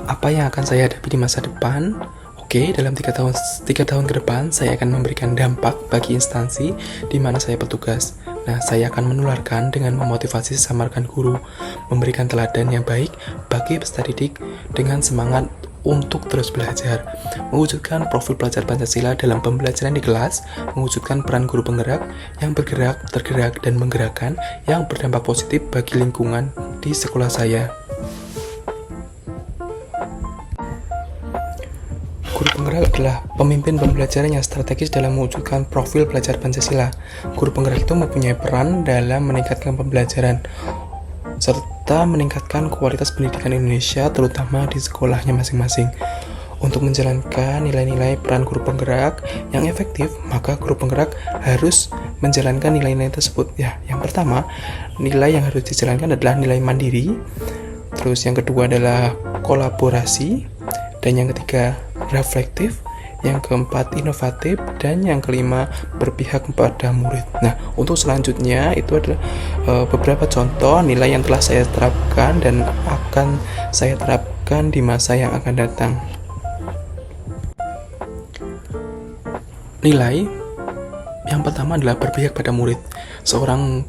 Apa yang akan saya hadapi di masa depan? Oke, dalam 3 tahun ke depan, saya akan memberikan dampak bagi instansi di mana saya bertugas. Nah, saya akan menularkan dengan memotivasi sesama rekan guru, memberikan teladan yang baik bagi peserta didik dengan semangat untuk terus belajar, mewujudkan profil pelajar Pancasila dalam pembelajaran di kelas, mewujudkan peran guru penggerak yang bergerak, tergerak, dan menggerakkan yang berdampak positif bagi lingkungan di sekolah saya. Guru penggerak adalah pemimpin pembelajaran yang strategis dalam mewujudkan profil pelajar Pancasila. Guru penggerak itu mempunyai peran dalam meningkatkan pembelajaran serta meningkatkan kualitas pendidikan Indonesia, terutama di sekolahnya masing-masing. Untuk menjalankan nilai-nilai peran guru penggerak yang efektif, maka guru penggerak harus menjalankan nilai-nilai tersebut. Ya, yang pertama, nilai yang harus dijalankan adalah nilai mandiri. Terus yang kedua adalah kolaborasi, dan yang ketiga reflektif, yang keempat inovatif, dan yang kelima berpihak kepada murid. Nah, untuk selanjutnya itu adalah beberapa contoh nilai yang telah saya terapkan dan akan saya terapkan di masa yang akan datang. Nilai yang pertama adalah berpihak pada murid. Seorang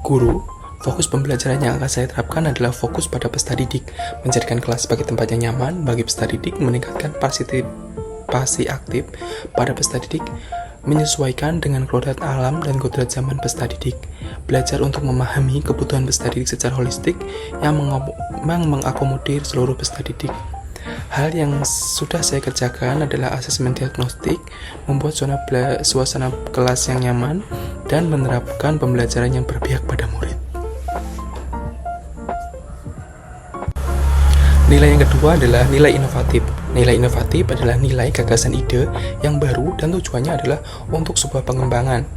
guru, fokus pembelajaran yang akan saya terapkan adalah fokus pada peserta didik, menjadikan kelas sebagai tempat yang nyaman bagi peserta didik, meningkatkan partisipasi aktif pada peserta didik, menyesuaikan dengan kodrat alam dan kodrat zaman peserta didik, belajar untuk memahami kebutuhan peserta didik secara holistik yang mengakomodir seluruh peserta didik. Hal yang sudah saya kerjakan adalah asesmen diagnostik, membuat suasana kelas yang nyaman, dan menerapkan pembelajaran yang berpihak pada murid. Nilai yang kedua adalah nilai inovatif. Nilai inovatif adalah nilai gagasan ide yang baru dan tujuannya adalah untuk sebuah pengembangan.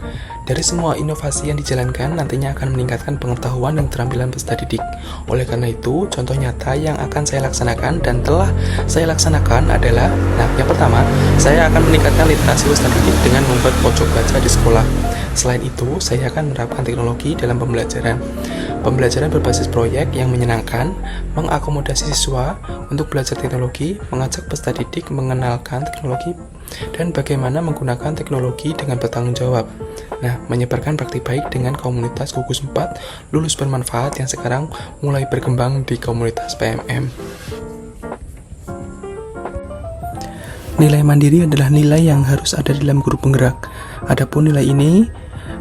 Dari semua inovasi yang dijalankan nantinya akan meningkatkan pengetahuan dan keterampilan peserta didik. Oleh karena itu, contoh nyata yang akan saya laksanakan dan telah saya laksanakan adalah, yang pertama, saya akan meningkatkan literasi peserta didik dengan membuat pojok baca di sekolah. Selain itu, saya akan menerapkan teknologi dalam pembelajaran. Pembelajaran berbasis proyek yang menyenangkan, mengakomodasi siswa untuk belajar teknologi, mengajak peserta didik mengenalkan teknologi, dan bagaimana menggunakan teknologi dengan bertanggung jawab. Menyebarkan praktik baik dengan komunitas gugus 4 lulus bermanfaat yang sekarang mulai berkembang di komunitas PMM. Nilai mandiri adalah nilai yang harus ada dalam guru penggerak. Adapun nilai ini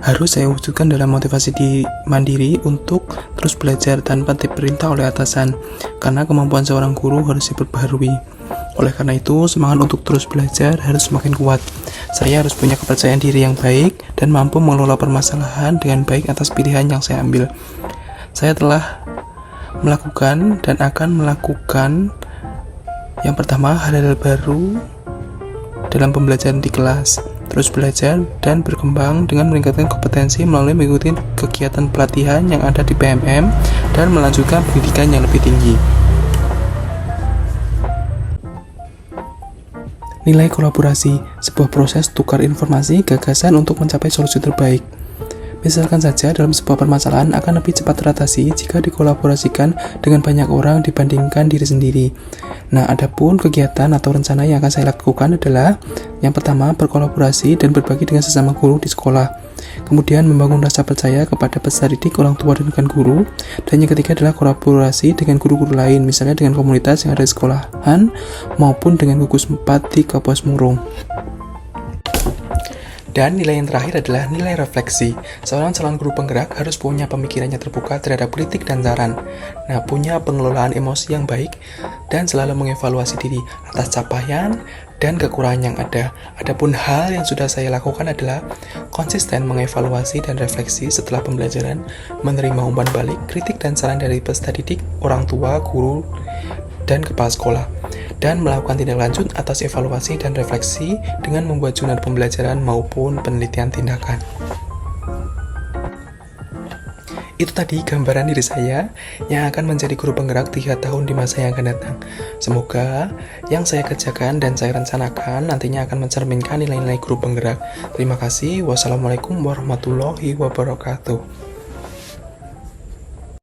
harus saya wujudkan dalam motivasi di mandiri untuk terus belajar tanpa diperintah oleh atasan, karena kemampuan seorang guru harus diperbaharui. Oleh karena itu, semangat untuk terus belajar harus semakin kuat. Saya harus punya kepercayaan diri yang baik dan mampu mengelola permasalahan dengan baik atas pilihan yang saya ambil. Saya telah melakukan dan akan melakukan yang pertama, hal-hal baru dalam pembelajaran di kelas, terus belajar dan berkembang dengan meningkatkan kompetensi melalui mengikuti kegiatan pelatihan yang ada di PMM dan melanjutkan pendidikan yang lebih tinggi. Nilai kolaborasi, sebuah proses tukar informasi, gagasan untuk mencapai solusi terbaik. Misalkan saja dalam sebuah permasalahan akan lebih cepat teratasi jika dikolaborasikan dengan banyak orang dibandingkan diri sendiri. Adapun kegiatan atau rencana yang akan saya lakukan adalah yang pertama, berkolaborasi dan berbagi dengan sesama guru di sekolah. Kemudian membangun rasa percaya kepada peserta didik, orang tua, dan rekan guru. Dan yang ketiga adalah kolaborasi dengan guru-guru lain, misalnya dengan komunitas yang ada di sekolahan maupun dengan gugus 4 di Kabupaten Murung. Dan nilai yang terakhir adalah nilai refleksi. Seorang calon guru penggerak harus punya pemikirannya terbuka terhadap kritik dan saran. Punya pengelolaan emosi yang baik dan selalu mengevaluasi diri atas capaian dan kekurangan yang ada. Adapun hal yang sudah saya lakukan adalah konsisten mengevaluasi dan refleksi setelah pembelajaran, menerima umpan balik, kritik dan saran dari peserta didik, orang tua, guru, dan kepala sekolah, dan melakukan tindak lanjut atas evaluasi dan refleksi dengan membuat jurnal pembelajaran maupun penelitian tindakan. Itu tadi gambaran diri saya yang akan menjadi guru penggerak 3 tahun di masa yang akan datang. Semoga yang saya kerjakan dan saya rencanakan nantinya akan mencerminkan nilai-nilai guru penggerak. Terima kasih. Wassalamualaikum warahmatullahi wabarakatuh.